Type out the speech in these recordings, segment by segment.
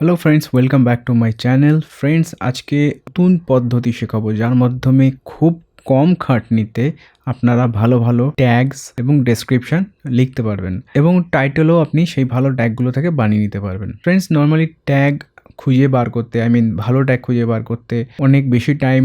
Hello friends, welcome back to my channel. Friends, আজকে নতুন পদ্ধতি শেখাবো যার মাধ্যমে খুব কম খাটনিতে আপনারা ভালো ভালো ট্যাগস এবং ডেসক্রিপশন লিখতে পারবেন এবং টাইটেলও আপনি সেই ভালো ট্যাগগুলো থেকে বানিয়ে নিতে পারবেন। ফ্রেন্ডস, নর্মালি ট্যাগ খুঁজে বার করতে ভালো ট্যাগ খুঁজে বার করতে অনেক বেশি টাইম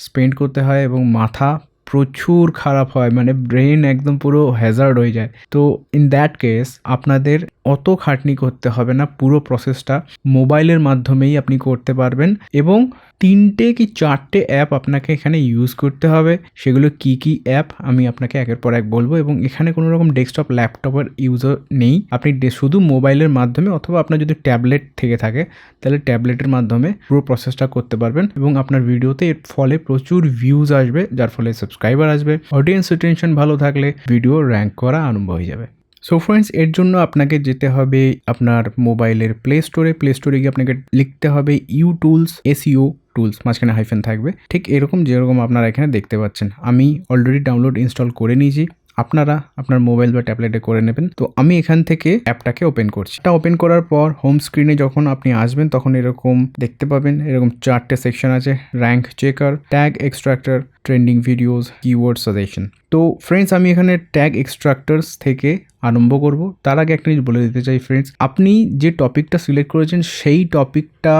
স্পেন্ড করতে হয় এবং মাথা প্রচুর খারাপ হয়, মানে ব্রেন একদম পুরো হ্যাজার্ড হয়ে যায়। তো ইন দ্যাট কেস আপনাদের অত খাটনি করতে হবে না, পুরো প্রসেসটা মোবাইলের মাধ্যমেই আপনি করতে পারবেন এবং 3টে কি 4টে অ্যাপ আপনাকে এখানে ইউজ করতে হবে। সেগুলো কি কি অ্যাপ আমি আপনাকে একের পর এক বলবো এবং এখানে কোনো রকম ডেস্কটপ ল্যাপটপের ইউজও নেই। আপনি শুধু মোবাইলের মাধ্যমে অথবা আপনার যদি ট্যাবলেট থেকে থাকে তাহলে ট্যাবলেটের মাধ্যমে পুরো প্রসেসটা করতে পারবেন এবং আপনার ভিডিওতে এর ফলে প্রচুর ভিউজ আসবে, যার ফলে সাবস্ক্রাইবার আসবে। অডিয়েন্স রিটেনশন ভালো থাকলে ভিডিও র্যাঙ্ক করা আরম্ভ হয়ে যাবে। সো ফ্রেন্ডস, এর জন্য আপনাকে যেতে হবে আপনার মোবাইলের প্লে স্টোরে গিয়ে আপনাকে লিখতে হবে ইউটুলস, এসইও টুলস, মাঝখানে হাইফেন থাকবে, ঠিক এরকম যেরকম আপনারা এখানে দেখতে পাচ্ছেন। আমি অলরেডি ডাউনলোড ইনস্টল করে নিয়েছি, আপনারা আপনার মোবাইল বা ট্যাবলেটে করে নেবেন। তো আমি এখান থেকে অ্যাপটাকে ওপেন করছি। এটা ওপেন করার পর হোম স্ক্রিনে যখন আপনি আসবেন তখন এরকম দেখতে পাবেন, এরকম 4টে সেকশন আছে: rank checker, tag extractor, trending videos, keyword suggestion. তো ফ্রেন্ডস, আমি এখানে ট্যাগ এক্সট্রাক্টরস থেকে আরম্ভ করব। তার আগে একটা জিনিস বলে দিতে চাই ফ্রেন্ডস, আপনি যে টপিকটা সিলেক্ট করেছেন সেই টপিকটা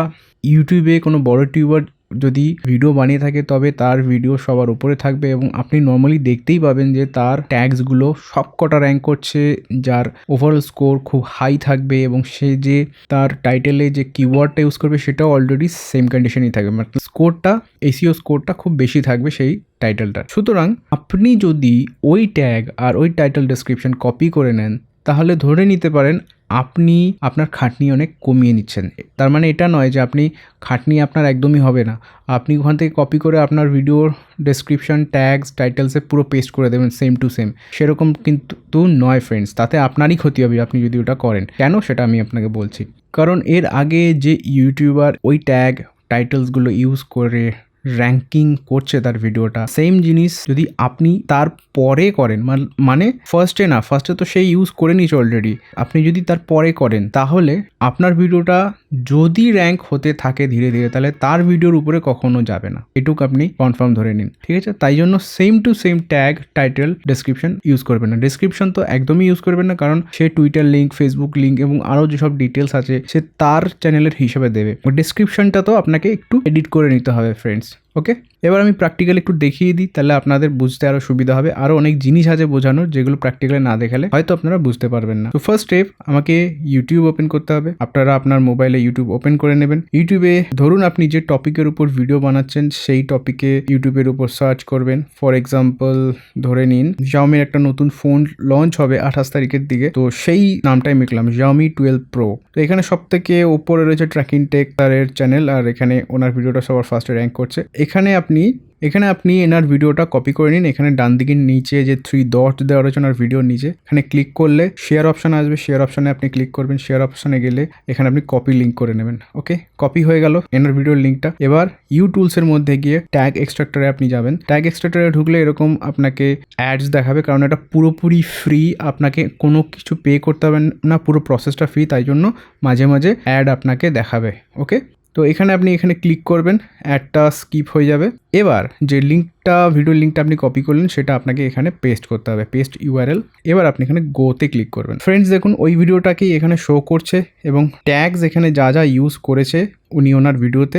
ইউটিউবে কোনো বড় টিউবার যদি ভিডিও বানিয়ে থাকে তবে তার ভিডিও সবার উপরে থাকবে এবং আপনি নর্মালি দেখতেই পাবেন যে তার ট্যাগসগুলো সব কটা র্যাঙ্ক করছে, যার ওভারঅল স্কোর খুব হাই থাকবে এবং সে যে তার টাইটেলে যে কিওয়ার্ডটা ইউজ করবে সেটাও অলরেডি সেম কন্ডিশনেই থাকবে, মানে স্কোরটা, এসইও স্কোরটা খুব বেশি থাকবে সেই টাইটেলটার। সুতরাং আপনি যদি ওই ট্যাগ আর ওই টাইটেল ডেসক্রিপশন কপি করে নেন তাহলে ধরে নিতে পারেন আপনি আপনার খাটনি অনেক কমিয়ে নিচ্ছেন। তার মানে এটা নয় যে আপনি খাটনি আপনার একদমই হবে না, আপনি ওখান থেকে কপি করে আপনার ভিডিওর ডেসক্রিপশন, ট্যাগস, টাইটেলসে পুরো পেস্ট করে দেবেন সেম টু সেম। সেরকম কিন্তু নয় ফ্রেন্ডস, তাতে আপনারই ক্ষতি হবে আপনি যদি ওটা করেন। কেন সেটা আমি আপনাকে বলছি। কারণ এর আগে যে ইউটিউবার ওই ট্যাগ টাইটেলসগুলো ইউজ করে র্যাঙ্কিং করছে তার ভিডিওটা, সেম জিনিস যদি আপনি তার পরে করেন, মানে ফার্স্টে তো সেই ইউজ করে নিয়েছে অলরেডি, আপনি যদি তার পরে করেন তাহলে আপনার ভিডিওটা যদি র্যাঙ্ক হতে থাকে ধীরে ধীরে তাহলে তার ভিডিওর উপরে কখনো যাবে না, এটুকু আপনি কনফার্ম ধরে নিন, ঠিক আছে? তাই জন্য same to same tag, title, description use করবেন না। ডেসক্রিপশন তো একদমই ইউজ করবেন না, কারণ সে টুইটার লিঙ্ক, ফেসবুক লিঙ্ক এবং আরও যেসব ডিটেলস আছে সে তার চ্যানেলের হিসেবে দেবে। ডেসক্রিপশনটা তো আপনাকে একটু এডিট করে নিতে হবে ফ্রেন্ডস। ওকে, এবার আমি প্র্যাকটিক্যালি একটু দেখিয়ে দিই, তাহলে আপনাদের বুঝতে আরও সুবিধা হবে। আরও অনেক জিনিস আছে বোঝানোর যেগুলো প্র্যাকটিক্যালি না দেখালে হয়তো আপনারা বুঝতে পারবেন না। তো ফার্স্ট স্টেপ, আমাকে ইউটিউব ওপেন করতে হবে। আপনারা আপনার মোবাইলে ইউটিউব ওপেন করে নেবেন। ইউটিউবে ধরুন আপনি যে টপিকের উপর ভিডিও বানাচ্ছেন সেই টপিকে ইউটিউবের উপর সার্চ করবেন। ফর এক্সাম্পল ধরে নিন Xiaomi একটা নতুন ফোন লঞ্চ হবে 28 তারিখের দিকে, তো সেই নামটাই লিখলাম Xiaomi 12 Pro। তো এখানে সব থেকে ওপরে রয়েছে ট্র্যাকিং টেক তারের চ্যানেল, আর এখানে ওনার ভিডিওটা সবার ফার্স্টে র্যাঙ্ক করছে। এখানে আপনি এনার ভিডিওটা কপি করে নিন। এখানে ডান দিকের নিচে যে 3 ডট দেওয়া রয়েছে ওনার ভিডিওর নিচে, এখানে ক্লিক করলে শেয়ার অপশান আসবে। শেয়ার অপশানে আপনি ক্লিক করবেন। শেয়ার অপশানে গেলে এখানে আপনি কপি লিঙ্ক করে নেবেন। ওকে, কপি হয়ে গেল এনার ভিডিওর লিঙ্কটা। এবার ইউটুলসের মধ্যে গিয়ে ট্যাগ এক্সট্রাক্টরে আপনি যাবেন। ট্যাগ এক্সট্রাক্টরে ঢুকলে এরকম আপনাকে অ্যাডস দেখাবে, কারণ এটা পুরোপুরি ফ্রি, আপনাকে কোনো কিছু পে করতে হবে না, পুরো প্রসেসটা ফ্রি, তাই জন্য মাঝে মাঝে অ্যাড আপনাকে দেখাবে। ওকে, তো এখানে ক্লিক করবেন, অ্যাডটা স্কিপ হয়ে যাবে। এবার যে ভিডিও লিঙ্কটা আপনি কপি করলেন সেটা আপনাকে এখানে পেস্ট করতে হবে, পেস্ট ইউআরএল। এবার আপনি এখানে গোতে ক্লিক করবেন। ফ্রেন্ডস দেখুন, ওই ভিডিওটাকেই এখানে শো করছে এবং ট্যাগস এখানে যা যা ইউজ করেছে উনি ওনার ভিডিওতে,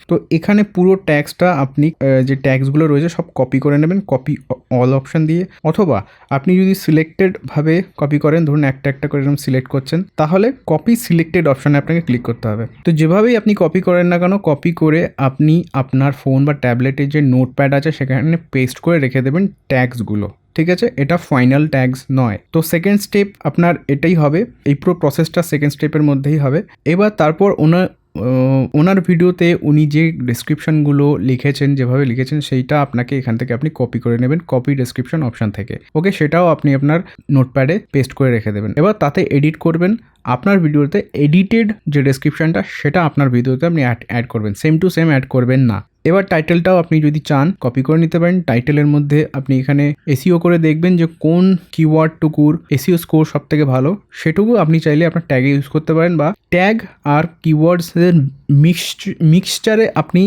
তো এখানে পুরো ট্যাগসটা আপনি যে ট্যাগসগুলো রয়েছে সব কপি করে নেবেন, কপি অল অপশান দিয়ে। অথবা আপনি যদি সিলেক্টেডভাবে কপি করেন, ধরুন একটা একটা করে এরকম সিলেক্ট করছেন, তাহলে কপি সিলেক্টেড অপশানে আপনাকে ক্লিক করতে হবে। তো যেভাবেই আপনি কপি করেন না কেন, কপি করে আপনি আপনার ফোন বা ট্যাবলেটের যে নোটপ্যাড আছে সেখানে পেস্ট করে রেখে দেবেন ট্যাগসগুলো, ঠিক আছে? এটা ফাইনাল ট্যাগস নয়। তো সেকেন্ড স্টেপ আপনার এটাই হবে, এই পুরো প্রসেসটা সেকেন্ড স্টেপের মধ্যেই হবে। এবার তারপর ওনার ভিডিওতে উনি যে ডেসক্রিপশনগুলো লিখেছেন, যেভাবে লিখেছেন সেইটা আপনাকে এখান থেকে আপনি কপি করে নেবেন, কপি ডেসক্রিপশন অপশান থেকে। ওকে, সেটাও আপনি আপনার নোটপ্যাডে পেস্ট করে রেখে দেবেন। এবার তাতে এডিট করবেন। আপনার ভিডিওতে এডিটেড যে ডেসক্রিপশনটা সেটা আপনার ভিডিওতে আপনি অ্যাড করবেন, সেম টু সেম অ্যাড করবেন না। এবার টাইটেলটাও আপনি যদি চান কপি করে নিতে পারেন। টাইটেলের মধ্যে আপনি এখানে এসইও করে দেখবেন যে কোন কিওয়ার্ডটুকুর এসইও স্কোর সব থেকে ভালো, সেটুকু আপনি চাইলে আপনার ট্যাগে ইউজ করতে পারেন, বা ট্যাগ আর কিওয়ার্ডসের মিক্সচারে আপনি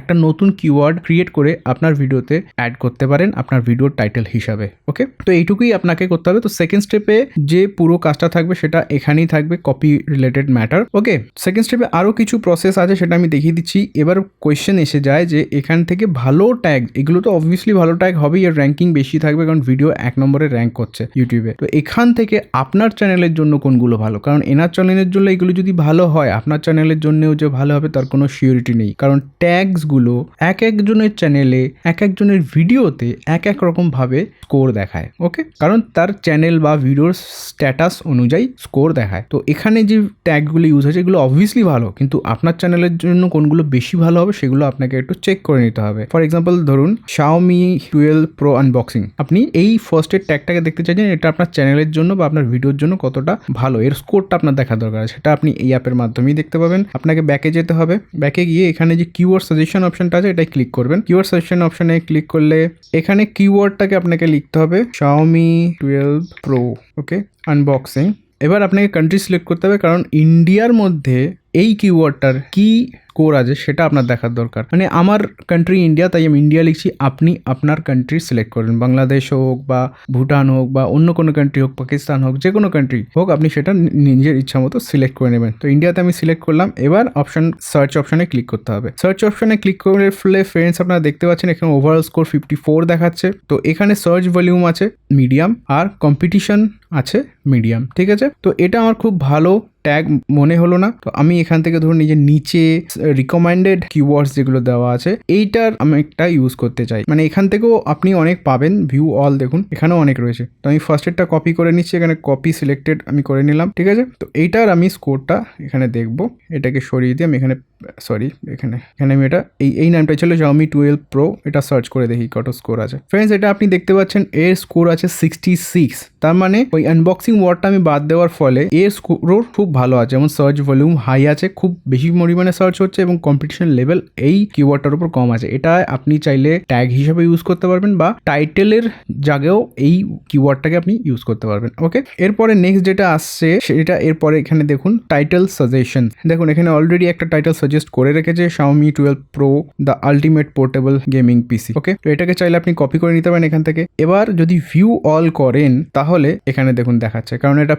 একটা নতুন কিওয়ার্ড ক্রিয়েট করে আপনার ভিডিওতে অ্যাড করতে পারেন আপনার ভিডিওর টাইটেল হিসাবে। ওকে, তো এইটুকুই আপনাকে করতে হবে। তো সেকেন্ড স্টেপে যে পুরো কাজটা থাকবে সেটা এখানেই থাকবে, কপি রিলেটেড ম্যাটার। ওকে, সেকেন্ড স্টেপে আরও কিছু প্রসেস আছে, সেটা আমি দেখিয়ে দিচ্ছি। এবার কোয়েশ্চেন এসে যায় যে এখান থেকে ভালো ট্যাগ, এগুলো তো অবভিয়াসলি ভালো ট্যাগ হবেই, এর র্যাঙ্কিং বেশি থাকবে কারণ ভিডিও 1 নম্বরে র্যাঙ্ক করছে ইউটিউবে। তো এখান থেকে আপনার চ্যানেলের জন্য কোনগুলো ভালো, কারণ এনার চ্যানেলের জন্য এগুলো যদি ভালো হয়, আপনার চ্যানেলের জন্যও যে ভালো হবে তার কোনো সিওরিটি নেই, কারণ ট্যাগসগুলো এক একজনের চ্যানেলে এক একজনের ভিডিওতে এক এক রকমভাবে স্কোর দেখায়। ওকে, কারণ তার চ্যানেল বা ভিডিওর স্ট্যাটাস অনুযায়ী স্কোর দেখায়। তো এখানে যে ট্যাগগুলো ইউজ হয়েছে এগুলো অবভিয়াসলি ভালো, কিন্তু আপনার চ্যানেলের জন্য কোনগুলো বেশি ভালো হবে সেগুলো আপনাকে একটু চেক করে নিতে হবে। ফর এক্সাম্পল ধরুন Xiaomi 12 Pro আনবক্সিং, আপনি এই ফার্স্টের ট্যাগটাকে দেখতে চাইছেন, এটা আপনার চ্যানেলের জন্য বা আপনার ভিডিওর জন্য কতটা ভালো, এর স্কোরটা আপনার দেখা দরকার, সেটা আপনি এই অ্যাপের মাধ্যমেই দেখতে পাবেন। আপনাকে ব্যাকে যেতে হবে, ব্যাকে গিয়ে এখানে যে কিওয়ার্ড সাজেশন অপশনটা আছে এটাই ক্লিক করবেন। কিওয়ার্ড সাজেশন অপশনে ক্লিক করলে এখানে কিওয়ার্ডটাকে আপনাকে লিখতে হবে Xiaomi 12 Pro, ওকে, আনবক্সিং। এবার আপনাকে কান্ট্রি সিলেক্ট করতে হবে, কারণ ইন্ডিয়ার মধ্যে এই কিওয়ার্ডটার কি স্কোর আছে সেটা আপনার দেখার দরকার। মানে আমার কান্ট্রি ইন্ডিয়া, তাই আমি ইন্ডিয়া লিখছি, আপনি আপনার কান্ট্রি সিলেক্ট করবেন, বাংলাদেশ হোক বা ভুটান হোক বা অন্য কোনো কান্ট্রি হোক, পাকিস্তান হোক, যে কোনো কান্ট্রি হোক, আপনি সেটা নিজের ইচ্ছা মতো সিলেক্ট করে নেবেন। তো ইন্ডিয়াতে আমি সিলেক্ট করলাম। এবার সার্চ অপশনে ক্লিক করতে হবে। সার্চ অপশনে ক্লিক করে ফেলে ফ্রেন্ডস আপনারা দেখতে পাচ্ছেন এখানে ওভারঅল স্কোর 54 দেখাচ্ছে। তো এখানে সার্চ ভলিউম আছে মিডিয়াম আর কম্পিটিশন আছে মিডিয়াম, ঠিক আছে। তো এটা আমার খুব ভালো ট্যাগ মনে হলো না, তো আমি এখান থেকে ধরুন নিজের নিচে রিকমেন্ডেড কিওয়ার্ডস যেগুলো দেওয়া আছে এইটার আমি একটা ইউজ করতে চাই, মানে এখান থেকেও আপনি অনেক পাবেন, ভিউ অল দেখুন এখানেও অনেক রয়েছে। তো আমি ফার্স্টেরটা কপি করে নিচ্ছি, এখানে কপি সিলেক্টেড আমি করে নিলাম, ঠিক আছে। তো এইটার আমি স্কোরটা এখানে দেখবো, এটাকে সরিয়ে দিয়ে আমি এখানে এখানে আমি এটা এই নামটা ছিল Xiaomi 12 Pro, এটা সার্চ করে দেখি কত স্কোর আছে। ফ্রেন্ডস, এটা আপনি দেখতে পাচ্ছেন এর স্কোর আছে 66, তার মানে ওই আনবক্সিং ওয়ার্ডটা আমি বাদ দেওয়ার ফলে এর স্কোর খুব ভালো আছে, যেমন সার্চ ভলিউম হাই আছে, খুব বেশি পরিমাণে সার্চ হচ্ছে এবং কম্পিটিশন লেভেল এই কিওয়ার্ডটার উপর কম আছে। এটা আপনি চাইলে ট্যাগ হিসেবে ইউজ করতে পারবেন বা টাইটেলের জায়গায়ও এই কিওয়ার্ডটাকে আপনি ইউজ করতে পারবেন। ওকে, এরপরে নেক্সট যেটা আসছে সেটা এরপরে এখানে দেখুন টাইটেল সাজেশন। দেখুন এখানে অলরেডি একটা টাইটেল সাজেস্ট করে রেখেছে Xiaomi 12 Pro the ultimate portable gaming PC. Okay, তো এটাকে চাইলে আপনি কপি করে নিতে পারেন এখান থেকে। এবার যদি ভিউ অল করেন তাহলে এখানে দেখুন দেখাচ্ছে, কারণ এটা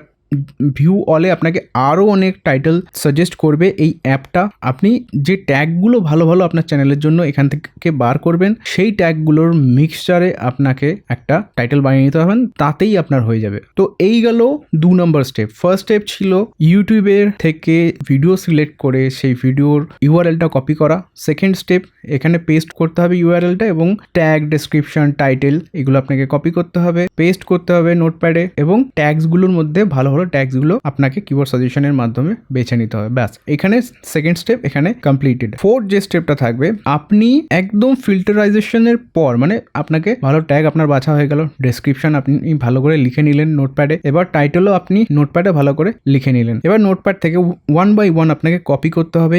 ভিউ অলে আপনাকে আরও অনেক টাইটেল সাজেস্ট করবে এই অ্যাপটা। আপনি যে ট্যাগগুলো ভালো ভালো আপনার চ্যানেলের জন্য এখান থেকে বার করবেন, সেই ট্যাগগুলোর মিক্সচারে আপনাকে একটা টাইটেল বানিয়ে নিতে পারবেন, তাতেই আপনার হয়ে যাবে। তো এই গেল 2 নম্বর স্টেপ। ফার্স্ট স্টেপ ছিল ইউটিউবের থেকে ভিডিও সিলেক্ট করে সেই ভিডিওর ইউআরএলটা কপি করা। সেকেন্ড স্টেপ, এখানে পেস্ট করতে হবে ইউআরএলটা এবং ট্যাগ, ডেসক্রিপশন, টাইটেল এগুলো আপনাকে কপি করতে হবে, পেস্ট করতে হবে নোটপ্যাডে, এবং ট্যাগসগুলোর মধ্যে ভালো ট্যাগসগুলো আপনাকে কিওয়ার্ড সাজেশনের মাধ্যমে বেছে নিতে হবে। ব্যাস, এখানে সেকেন্ড স্টেপ এখানে কমপ্লিটেড। ফোর্থ যে স্টেপটা থাকবে, আপনি একদম ফিল্টারাইজেশনের পর, মানে আপনাকে ভালো ট্যাগ আপনার বাছা হয়ে গেল, ডেসক্রিপশন আপনি ভালো করে লিখে নিলেন নোটপ্যাডে, এবার টাইটেলও আপনি নোটপ্যাডে ভালো করে লিখে নিলেন। এবার নোটপ্যাড থেকে 1 by 1 আপনাকে কপি করতে হবে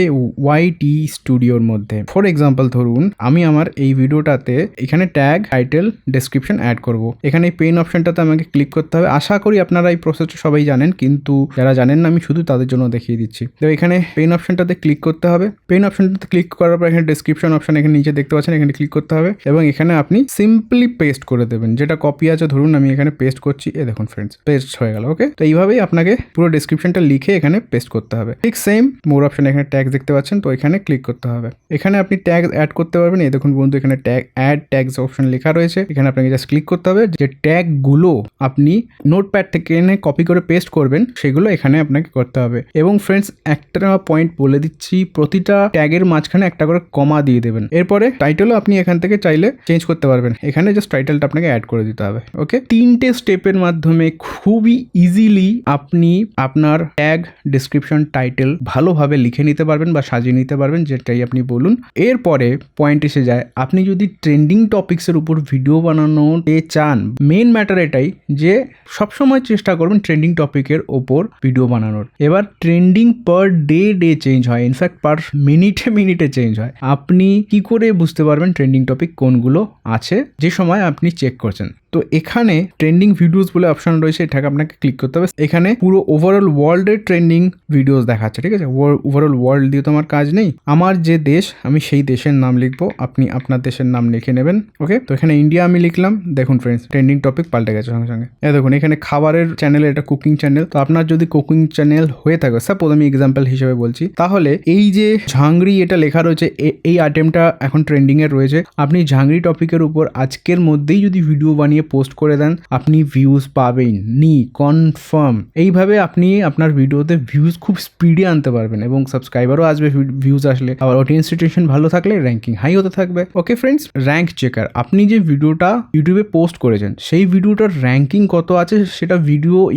YT স্টুডিওর মধ্যে। ফর এক্সাম্পল ধরুন আমি আমার এই ভিডিওটাতে এখানে ট্যাগ, টাইটেল, ডেসক্রিপশন অ্যাড করব। এখানে পেন অপশনটাতে আমাকে ক্লিক করতে হবে। আশা করি আপনারা এই প্রসেসটা সবাই জানেন, কিন্তু যারা জানেন না আমি শুধু তাদের জন্য দেখিয়ে দিচ্ছি। তো এখানে পেন অপশনটাতে ক্লিক করতে হবে। পেন অপশনটাতে ক্লিক করার পর এখানে ডেসক্রিপশন অপশন এখানে নিচে দেখতে পাচ্ছেন, এখানে ক্লিক করতে হবে এবং এখানে আপনি সিম্পলি পেস্ট করে দেবেন। যেটা কপি আছে ধরুন আমি এখানে পেস্ট করছি, এ দেখুন ফ্রেন্ডস পেস্ট হয়ে গেল। ওকে, তো এইভাবেই আপনাকে পুরো ডেসক্রিপশনটা লিখে এখানে পেস্ট করতে হবে। ঠিক সেম মোর অপশন, এখানে ট্যাগ দেখতে পাচ্ছেন, তো এখানে ক্লিক করতে হবে। এখানে আপনি ট্যাগ অ্যাড করতে পারবেন। এই দেখুন বন্ধু এখানে ট্যাগ অ্যাড ট্যাগস অপশন লেখা রয়েছে, এখানে আপনাকে জাস্ট ক্লিক করতে হবে। যে ট্যাগগুলো আপনি নোটপ্যাড থেকে এনে কপি করে পেস্ট করবেন সেগুলো এখানে আপনাকে করতে হবে। এবং ফ্রেন্ডস একটা পয়েন্ট বলে দিচ্ছি, প্রতিটা ট্যাগের মাঝখানে একটা করে কমা দিয়ে দেবেন। এরপরে টাইটেলও আপনি এখান থেকে চাইলে চেঞ্জ করতে পারবেন, এখানে জাস্ট টাইটেলটা আপনাকে অ্যাড করে দিতে হবে। ওকে, 3টে স্টেপের মাধ্যমে খুবই ইজিলি আপনি আপনার ট্যাগ, ডেসক্রিপশন, টাইটেল ভালোভাবে লিখে নিতে পারবেন বা সাজিয়ে নিতে পারবেন, যেটাই আপনি বলুন। এরপরে পয়েন্ট এসে যায়, আপনি যদি ট্রেন্ডিং টপিক্সের উপর ভিডিও বানানোতে চান, মেন ম্যাটার এটাই যে সবসময় চেষ্টা করবেন ট্রেন্ডিং টপিক টপিকের ওপর ভিডিও বানানোর। এবার ট্রেন্ডিং পার ডে চেঞ্জ হয়, ইনফ্যাক্ট পার মিনিটে চেঞ্জ হয়। আপনি কি করে বুঝতে পারবেন ট্রেন্ডিং টপিক কোনগুলো আছে যে সময় আপনি চেক করছেন? তো এখানে ট্রেন্ডিং ভিডিওস বলে অপশন রয়েছে, এটাকে আপনাকে ক্লিক করতে হবে। এখানে পুরো ওভারঅল ওয়ার্ল্ডের ট্রেন্ডিং ভিডিওস দেখাচ্ছে, ঠিক আছে? ওভারঅল ওয়ার্ল্ড দিয়ে তো আমার কাজ নেই, আমার যে দেশ আমি সেই দেশের নাম লিখবো, আপনি আপনার দেশের নাম লিখে নেবেন। ওকে, তো এখানে ইন্ডিয়া আমি লিখলাম। দেখুন ফ্রেন্ডস, ট্রেন্ডিং টপিক পাল্টে গেছে সঙ্গে সঙ্গে। দেখুন এখানে খাবারের চ্যানেল, এটা কুকিং চ্যানেল। তো আপনার যদি কুকিং চ্যানেল হয়ে থাকে, সাপোজ আমি এক্সাম্পল হিসেবে বলছি, তাহলে এই যে ঝাংরি এটা লেখা রয়েছে, এই আইটেমটা এখন ট্রেন্ডিং এ রয়েছে। আপনি ঝাংরি টপিকের উপর আজকের মধ্যেই যদি ভিডিও বানিয়ে পোস্ট করে দেন, আপনি ভিউজ পাবেন নি, কনফার্ম। এইভাবে আপনি আপনার ভিডিওতে ভিউজ খুব স্পিডে আনতে পারবেন এবং সাবস্ক্রাইবারও আসবে ভিউজ আসলে। আবার অডিয়েন্স রিটেনশন ভালো থাকলে র্যাঙ্কিং হাই হতে থাকবে। ওকে ফ্রেন্ডস, র্যাঙ্ক চেকার, আপনি যে ভিডিওটা ইউটিউবে পোস্ট করেছেন সেই ভিডিওটার র্যাঙ্কিং কত আছে সেটা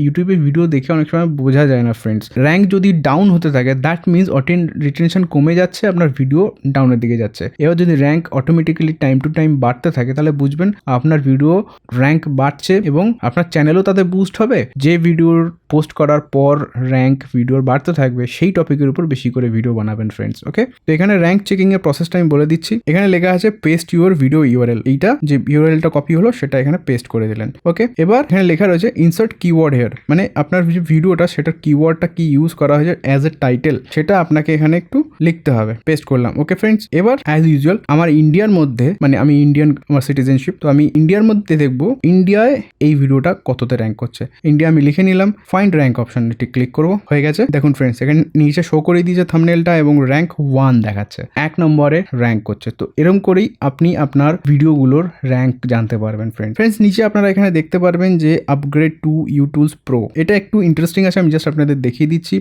ইউটিউবে ভিডিও দেখে অনেক সময় বোঝা যায় না ফ্রেন্ডস। র্যাঙ্ক যদি ডাউন হতে থাকে, দ্যাট মিনস অডিয়েন্স রিটেনশন কমে যাচ্ছে, আপনার ভিডিও ডাউনের দিকে যাচ্ছে। এবার যদি rank automatically time to time বাড়তে থাকে, তাহলে বুঝবেন আপনার ভিডিও র্যাঙ্ক বাড়ছে এবং আপনার চ্যানেলও তাতে বুস্ট হবে। যে ভিডিওর পোস্ট করার পর র্যাঙ্ক ভিডিওর বাড়তে থাকবে, সেই টপিকের উপর বেশি করে ভিডিও বানাবেন ফ্রেন্ডস। ওকে, তো এখানে র্যাঙ্ক চেকিং এর প্রসেসটা আমি বলে দিচ্ছি। এখানে লেখা আছে পেস্ট ইউর ভিডিও ইউআরএল। এইটা যে ইউআরএলটা কপি হলো সেটা এখানে পেস্ট করে দিলেন। ওকে, এবার এখানে লেখা রয়েছে ইনসার্ট কিওয়ার্ড হেয়ার, মানে আপনার যে ভিডিওটা সেটার কিওয়ার্ডটা কি ইউজ করা হয়েছে অ্যাজ এ টাইটেল, সেটা আপনাকে এখানে একটু লিখতে হবে। পেস্ট করলাম। ওকে ফ্রেন্ডস, এবার অ্যাজ ইউজুয়াল আমার ইন্ডিয়ার মধ্যে, মানে আমি ইন্ডিয়ান, আমার সিটিজেনশিপ, তো আমি ইন্ডিয়ার মধ্যে দেখবো ইন্ডিয়ায় এই ভিডিওটা কততে র্যাঙ্ক করছে। ইন্ডিয়া আমি লিখে নিলাম, ফাইন্ড র্যাঙ্ক অপশনটি ক্লিক করবো। হয়ে গেছে। দেখুন ফ্রেন্ডস, এখানে নিচে শো করে দিয়েছে থাম্বনেলটা এবং র্যাঙ্ক 1 দেখাচ্ছে, 1 নম্বরে র্যাঙ্ক করছে। তো এরকম করেই আপনি আপনার ভিডিওগুলোর র্যাঙ্ক জানতে পারবেন ফ্রেন্ডস। নিচে আপনারা এখানে দেখতে পারবেন যে আপগ্রেড টু ইউটুলস প্রো, এটা একটু ইন্টারেস্টিং আছে, আমি জাস্ট আপনাদের দেখিয়ে দিচ্ছি।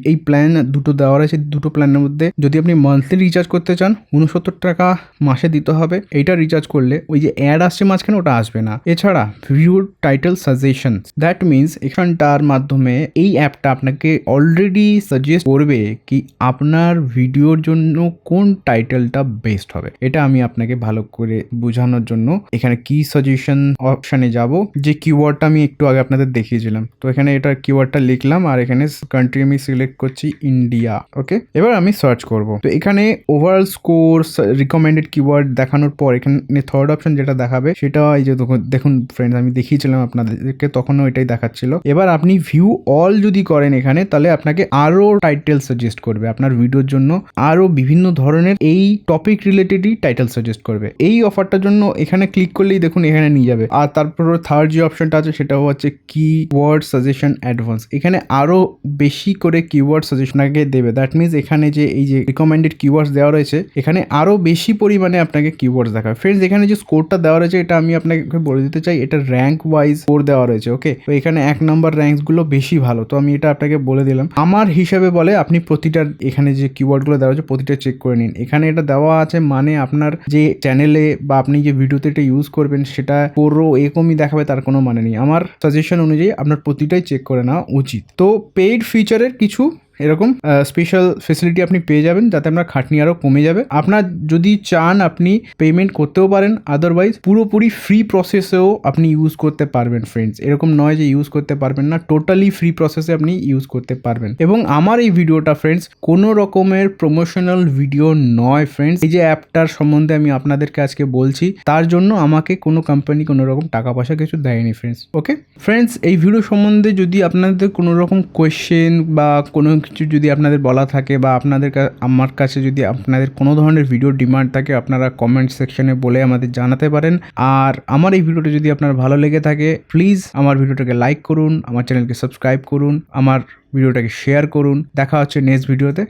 এই প্ল্যান দুটো দেওয়া রয়েছে, দুটো প্ল্যানের মধ্যে যদি আপনি মান্থলি রিচার্জ করতে চান 69 টাকা মাসে দিতে হবে। এইটা রিচার্জ করলে ওই যে অ্যাড আসছে মাঝখানে ওটা আসবে না। এছাড়া video title suggestion, that means এখানটার মাধ্যমে এই অ্যাপটা আপনাকে অলরেডি সাজেস্ট করবে কি আপনার ভিডিওর জন্য কোন টাইটেলটা বেস্ট হবে। এটা আমি আপনাকে ভালো করে বোঝানোর জন্য এখানে কি সাজেশন অপশনে যাব, যে কিওয়ার্ডটা আমি একটু আগে আপনাদের দেখিয়েছিলাম। তো এখানে এটা কিওয়ার্ডটা লিখলাম আর এখানে কান্ট্রি আমি সিলেক্ট করছি ইন্ডিয়া। ওকে, এবার আমি সার্চ করব। তো এখানে ওভারঅল স্কোর, রিকমেন্ডেড কিওয়ার্ড দেখানোর পর এখানে থার্ড অপশন যেটা দেখাবে সেটা এই যে দেখুন ফ্রেন্ডস, আমি দেখিয়েছিলাম আপনাদেরকে, তখনও এটাই দেখাচ্ছিল। এবার আপনি ভিউ অল যদি করেন এখানে, তাহলে আপনাকে আরো টাইটেল সাজেস্ট করবে আপনার ভিডিওর জন্য, আরো বিভিন্ন ধরনের এই টপিক রিলেটেডই টাইটেল সাজেস্ট করবে। এই অফারটার জন্য এখানে ক্লিক করলেই দেখুন এখানে নিয়ে যাবে। আর তারপর থার্ড যে অপশনটা আছে সেটা হচ্ছে কিওয়ার্ড সাজেশন অ্যাডভান্স, এখানে আরো বেশি করে কিওয়ার্ড সাজেশন আগে দেবে। দ্যাট মিনস এখানে যে এই যে রিকমেন্ডেড কিওয়ার্ডস দেওয়া রয়েছে, এখানে আরো বেশি পরিমাণে আপনাকে কিওয়ার্ডস দেখাবে। ফ্রেন্ডস, এখানে যে স্কোরটা দেওয়া রয়েছে এটা আমি আপনাকে বলে দিতে চাই, এটা র্যাঙ্ক ওয়াইজ স্কোর দেওয়া রয়েছে। ওকে, তো এখানে 1 নম্বর র্যাঙ্কস গুলো বেশি ভালো, তো আমি এটা আপনাকে বলে দিলাম। আমার হিসাবে বলে আপনি প্রতিটা এখানে যে কিওয়ার্ডগুলো দেওয়া আছে প্রতিটা চেক করে নিন। এখানে এটা দেওয়া আছে মানে আপনার যে চ্যানেলে বা আপনি যে ভিডিওতে এটা ইউজ করবেন সেটা পুরো এরকমই দেখাবে তার কোনো মানে নেই। আমার সাজেশন অনুযায়ী আপনার প্রতিটাই চেক করে নেওয়া উচিত। তো পেইড ফিচারের কিছু এরকম স্পেশাল ফেসিলিটি আপনি পেয়ে যাবেন, যাতে আপনার খাটনি আরও কমে যাবে। আপনার যদি চান আপনি পেমেন্ট করতেও পারেন, আদারওয়াইজ পুরোপুরি ফ্রি প্রসেসেও আপনি ইউজ করতে পারবেন ফ্রেন্ডস। এরকম নয় যে ইউজ করতে পারবেন না, টোটালি ফ্রি প্রসেসে আপনি ইউজ করতে পারবেন। এবং আমার এই ভিডিওটা ফ্রেন্ডস কোনো রকমের প্রমোশনাল ভিডিও নয় ফ্রেন্ডস। এই যে অ্যাপটার সম্বন্ধে আমি আপনাদেরকে আজকে বলছি, তার জন্য আমাকে কোনো কোম্পানি কোনো রকম টাকা পয়সা কিছু দেয়নি ফ্রেন্ডস। ওকে ফ্রেন্ডস, এই ভিডিও সম্বন্ধে যদি আপনাদের কোনো রকম কোয়েশ্চেন বা কোনো কিছু যদি আপনাদের বলা থাকে বা আপনাদের আমার কাছে যদি আপনাদের কোনো ধরনের ভিডিও ডিমান্ড থাকে, আপনারা কমেন্ট সেকশনে বলে আমাদের জানাতে পারেন। আর আমার এই ভিডিওটা যদি আপনার ভালো লেগে থাকে, প্লিজ আমার ভিডিওটাকে লাইক করুন, আমার চ্যানেলকে সাবস্ক্রাইব করুন, আমার ভিডিওটাকে শেয়ার করুন। দেখা হচ্ছে নেক্সট ভিডিওতে।